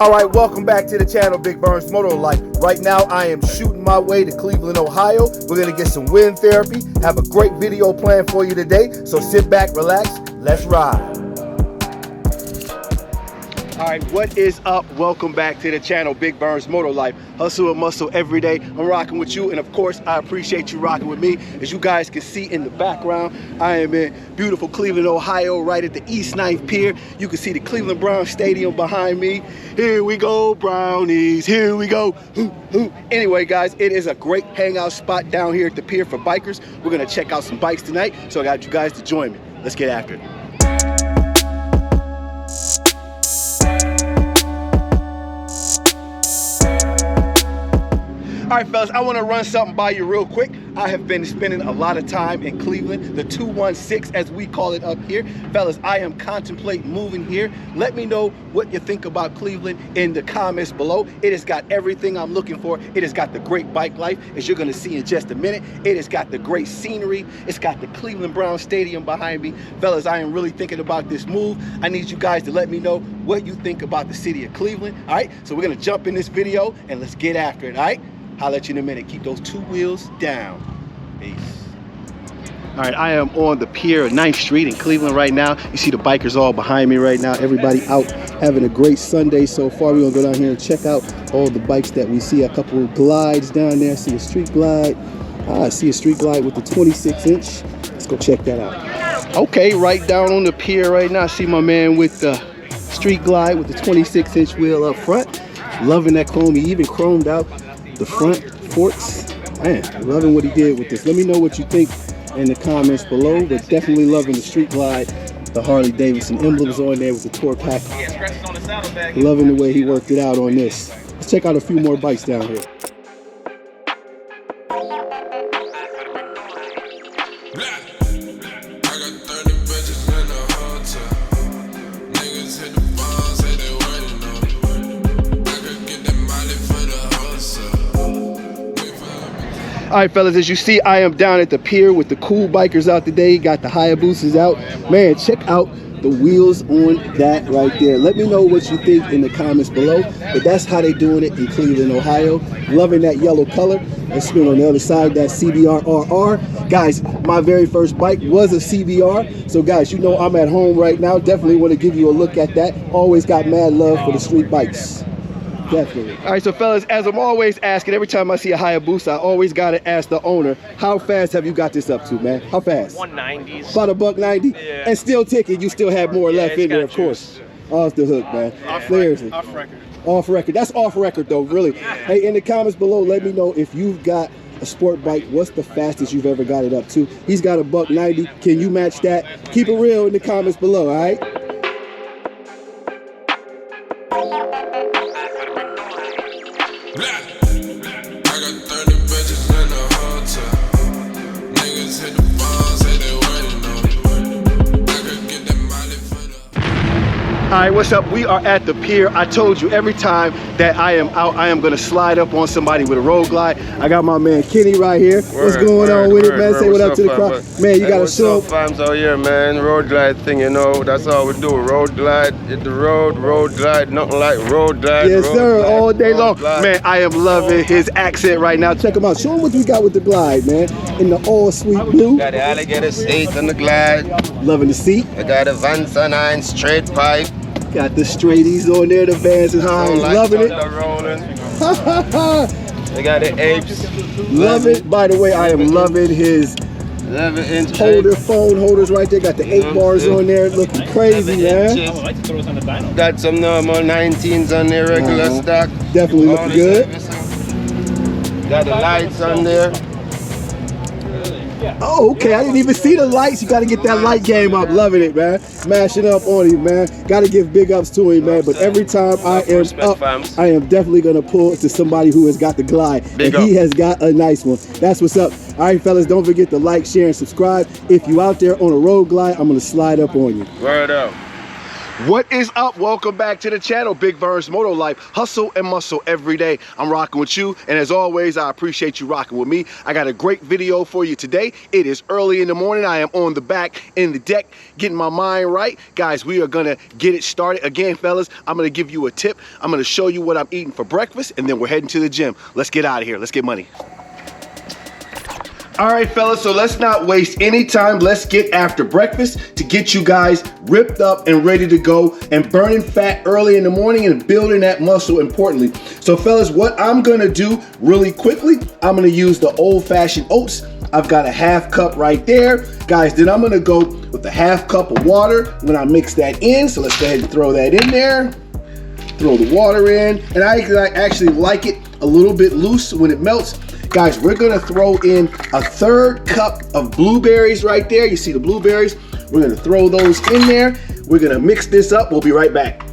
All right, welcome back to the channel, Big Burn's Moto Life. Right now, I am shooting my way to Cleveland, Ohio. We're gonna get some wind therapy. Have a great video planned for you today. So sit back, relax, let's ride. All right, what is up? Welcome back to the channel, Big Burn's Moto Life. Hustle and muscle every day. I'm rocking with you, and of course, I appreciate you rocking with me. As you guys can see in the background, I am in beautiful Cleveland, Ohio, right at the East 9th Pier. You can see the Cleveland Browns Stadium behind me. Here we go, Brownies, here we go. Anyway, guys, it is a great hangout spot down here at the pier for bikers. We're gonna check out some bikes tonight, so I got you guys to join me. Let's get after it. All right, fellas, I want to run something by you real quick. I have been spending a lot of time in Cleveland, the 216 as we call it up here. Fellas, I am contemplating moving here. Let me know what you think about Cleveland in the comments below. It has got everything I'm looking for. It has got the great bike life, as you're going to see in just a minute. It has got the great scenery. It's got the Cleveland Browns Stadium behind me. Fellas, I am really thinking about this move. I need you guys to let me know what you think about the city of Cleveland. All right, so we're going to jump in this video and let's get after it. All right. I'll let you in a minute. Keep those two wheels down. Peace. All right, I am on the pier at 9th Street in Cleveland right now. You see the bikers all behind me right now. Everybody out having a great Sunday so far. We're gonna go down here and check out all the bikes that we see. A couple of glides down there. I see a street glide. I see a street glide with the 26-inch. Let's go check that out. Okay, right down on the pier right now. I see my man with the street glide with the 26-inch wheel up front. Loving that chrome. He even chromed out the front forks. Man, loving what he did with this. Let me know what you think in the comments below, but definitely loving the street glide. The Harley Davidson emblems on there with the tour pack. Loving the way he worked it out on this. Let's check out a few more bikes down here. All right, fellas, as you see, I am down at the pier with the cool bikers out today. Got the Hayabusas out. Man, check out the wheels on that right there. Let me know what you think in the comments below. But that's how they doing it in Cleveland, Ohio. Loving that yellow color. Let's spin on the other side, that CBR RR. Guys, my very first bike was a CBR. So guys, you know I'm at home right now. Definitely want to give you a look at that. Always got mad love for the street bikes. Definitely. All right, so fellas, as I'm always asking, every time I see a Hayabusa, I always got to ask the owner, how fast have you got this up to, man? How fast? 190s. About $190? Yeah. And still ticking, you still have more left in there, of course. Off the hook, man. Seriously. Off record. Off record. That's off record, though, really. Hey, in the comments below, let me know if you've got a sport bike. What's the fastest you've ever got it up to? He's got a $190. Can you match that? Keep it real in the comments below, all right? All right, what's up? We are at the pier. I told you every time that I am out, I am going to slide up on somebody with a Roadglide. I got my man Kenny right here. What's going on with it, man? Say what up to the crowd. Man, you got to show up. Fams out here, man. Roadglide thing, you know. That's all we do. Roadglide, hit the road, Roadglide, nothing like Roadglide. Yes, sir, all day long. Man, I am loving his accent right now. Check him out. Show him what we got with the glide, man. In the all sweet blue. Got the alligator seat on the glide. Loving the seat. I got a Van Sanine straight pipe. Got the straighties on there, the Vans and Hines, loving it. They got the apes. Love it. By the way, I am loving his 11-inch phone holders right there. Got the 8 bars on there, looking crazy, man. Got some normal 19s on there, regular stock. Definitely looking good. Got the lights on there. Oh, okay. I didn't even see the lights. You got to get that light game up. Loving it, man. Smashing up on him, man. Got to give big ups to him, man. But every time I am up, I am definitely going to pull to somebody who has got the glide. And he has got a nice one. That's what's up. All right, fellas, don't forget to like, share, and subscribe. If you out there on a road glide, I'm going to slide up on you. Word up. What is up? Welcome back to the channel, Big Vern's Moto Life, hustle and muscle every day. I'm rocking with you, and as always, I appreciate you rocking with me. I got a great video for you today. It is early in the morning. I am on the back in the deck, getting my mind right. Guys, we are gonna get it started. Again, fellas, I'm gonna give you a tip. I'm gonna show you what I'm eating for breakfast, and then we're heading to the gym. Let's get out of here. Let's get money. All right, fellas, so let's not waste any time. Let's get after breakfast to get you guys ripped up and ready to go and burning fat early in the morning and building that muscle importantly. So fellas, what I'm gonna do really quickly, I'm gonna use the old-fashioned oats. I've got a half cup right there. Guys, then I'm gonna go with a half cup of water when I mix that in. So let's go ahead and throw that in there. Throw the water in, and I actually like it a little bit loose when it melts. Guys, we're gonna throw in a third cup of blueberries right there. You see the blueberries? We're gonna throw those in there. We're gonna mix this up. We'll be right back.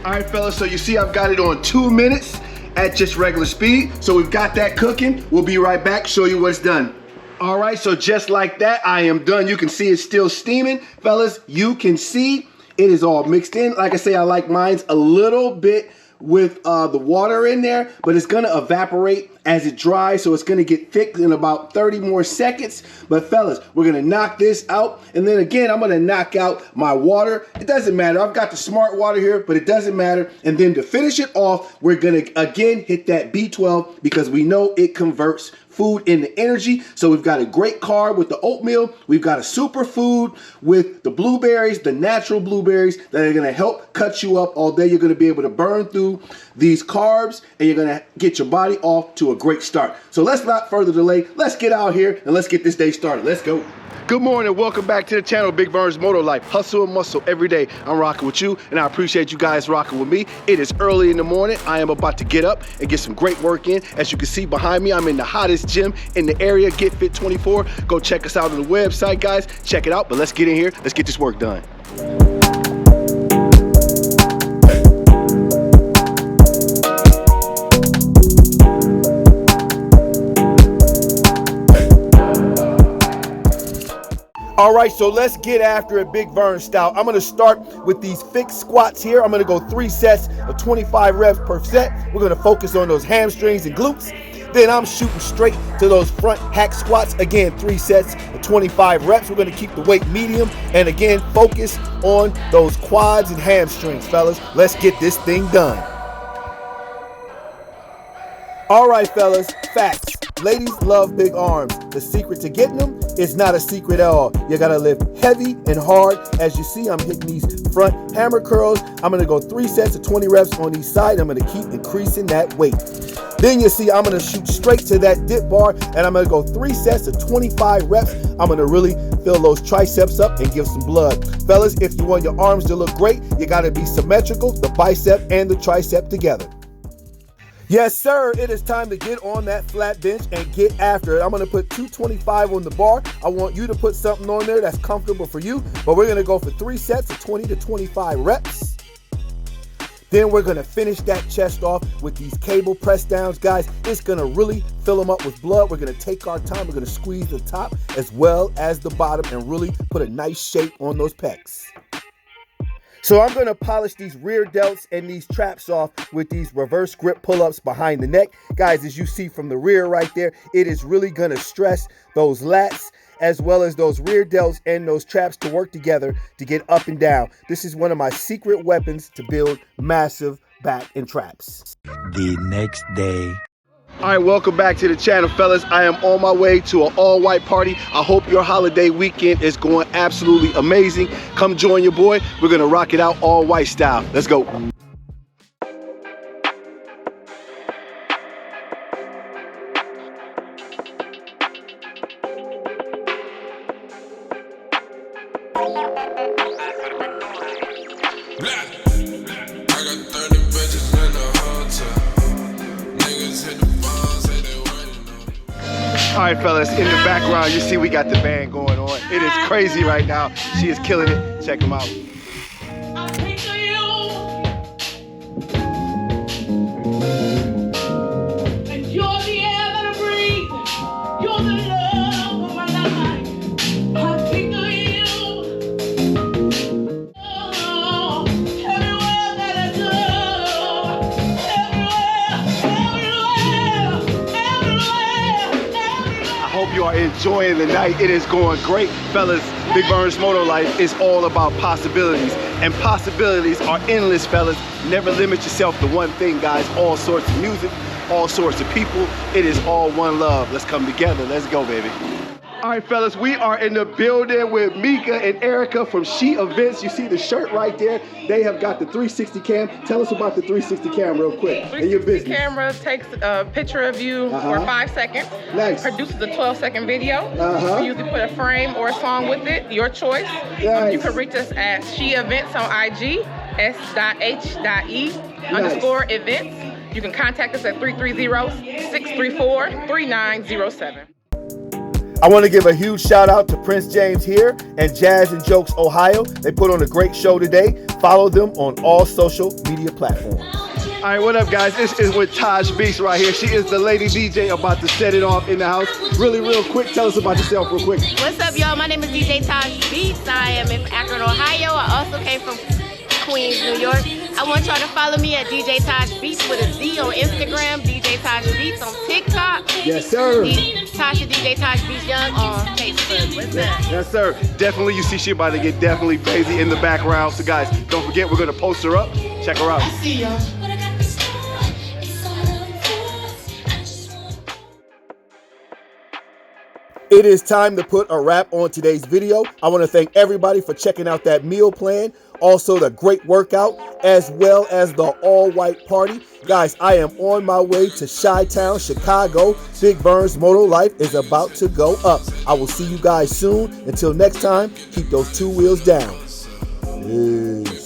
All right, fellas, so you see I've got it on 2 minutes at just regular speed. So we've got that cooking. We'll be right back, show you what's done. All right, so just like that, I am done. You can see it's still steaming. Fellas, you can see it is all mixed in. Like I say, I like mine's a little bit with the water in there, but it's gonna evaporate as it dries, so it's gonna get thick in about 30 more seconds. But fellas, we're gonna knock this out, and then again, I'm gonna knock out my water. It doesn't matter, I've got the smart water here, but it doesn't matter. And then to finish it off, we're gonna again hit that B12 because we know it converts food into energy. So we've got a great carb with the oatmeal. We've got a superfood with the blueberries, the natural blueberries that are gonna help cut you up all day. You're gonna be able to burn through these carbs and you're gonna get your body off to a great start. So let's not further delay. Let's get out here and let's get this day started. Let's go. Good morning, welcome back to the channel, Big Vern's Moto Life, hustle and muscle every day. I'm rocking with you, and I appreciate you guys rocking with me. It is early in the morning. I am about to get up and get some great work in. As you can see behind me, I'm in the hottest gym in the area, Get Fit 24. Go check us out on the website, guys. Check it out, but let's get in here. Let's get this work done. All right, so let's get after it Big Vern style. I'm gonna start with these fixed squats here. I'm gonna go 3 sets of 25 reps per set. We're gonna focus on those hamstrings and glutes. Then I'm shooting straight to those front hack squats. Again, 3 sets of 25 reps. We're gonna keep the weight medium and again, focus on those quads and hamstrings, fellas. Let's get this thing done. All right, fellas, facts. Ladies love big arms. The secret to getting them is not a secret at all. You gotta lift heavy and hard. As you see, I'm hitting these front hammer curls. I'm gonna go 3 sets of 20 reps on each side. I'm gonna keep increasing that weight. Then you see, I'm gonna shoot straight to that dip bar, and I'm gonna go 3 sets of 25 reps. I'm gonna really fill those triceps up and give some blood. Fellas, if you want your arms to look great, you gotta be symmetrical, the bicep and the tricep together. Yes, sir, it is time to get on that flat bench and get after it. I'm gonna put 225 on the bar. I want you to put something on there that's comfortable for you, but we're gonna go for 3 sets of 20 to 25 reps. Then we're gonna finish that chest off with these cable press downs. Guys, it's gonna really fill them up with blood. We're gonna take our time. We're gonna squeeze the top as well as the bottom and really put a nice shape on those pecs. So I'm gonna polish these rear delts and these traps off with these reverse grip pull-ups behind the neck. Guys, as you see from the rear right there, it is really gonna stress those lats as well as those rear delts and those traps to work together to get up and down. This is one of my secret weapons to build massive back and traps. The next day. All right, welcome back to the channel, fellas. I am on my way to an all-white party. I hope your holiday weekend is going absolutely amazing. Come join your boy. We're gonna rock it out all white style. Let's go. All right, fellas, in the background, you see we got the band going on. It is crazy right now. She is killing it. Check them out. you are enjoying the night. It is going great. Fellas, Big Burn's Moto Life is all about possibilities. And possibilities are endless, fellas. Never limit yourself to one thing, guys. All sorts of music, all sorts of people. It is all one love. Let's come together. Let's go, baby. All right, fellas, we are in the building with Mika and Erica from She Events. You see the shirt right there. They have got the 360 cam. Tell us about the 360 cam real quick. 360 camera takes a picture of you for 5 seconds. Nice. Produces a 12-second video. We usually put a frame or a song with it, your choice. Nice. You can reach us at She Events on IG, s.h.e_events. You can contact us at 330-634-3907. I want to give a huge shout out to Prince James here and Jazz and Jokes Ohio. They put on a great show today. Follow them on all social media platforms. All right, what up, guys? This is with Taj Beast right here. She is the lady DJ about to set it off in the house. Really, real quick, tell us about yourself real quick. What's up, y'all? My name is DJ Taj Beats. I am in Akron, Ohio. I also came from Queens, New York. I want y'all to follow me at DJ Taj Beats with a Z on Instagram, DJ Taj Beats on TikTok. Yes, sir. Tasha DJ Taj Beats Young on Facebook. What's up? Yes, sir. Definitely, you see she about to get definitely crazy in the background. So, guys, don't forget, we're going to post her up. Check her out. See y'all. It is time to put a wrap on today's video. I want to thank everybody for checking out that meal plan, also the great workout, as well as the all-white party. Guys, I am on my way to Chi-Town, Chicago. Big Burn's Moto Life is about to go up. I will see you guys soon. Until next time, keep those 2 wheels down. Peace.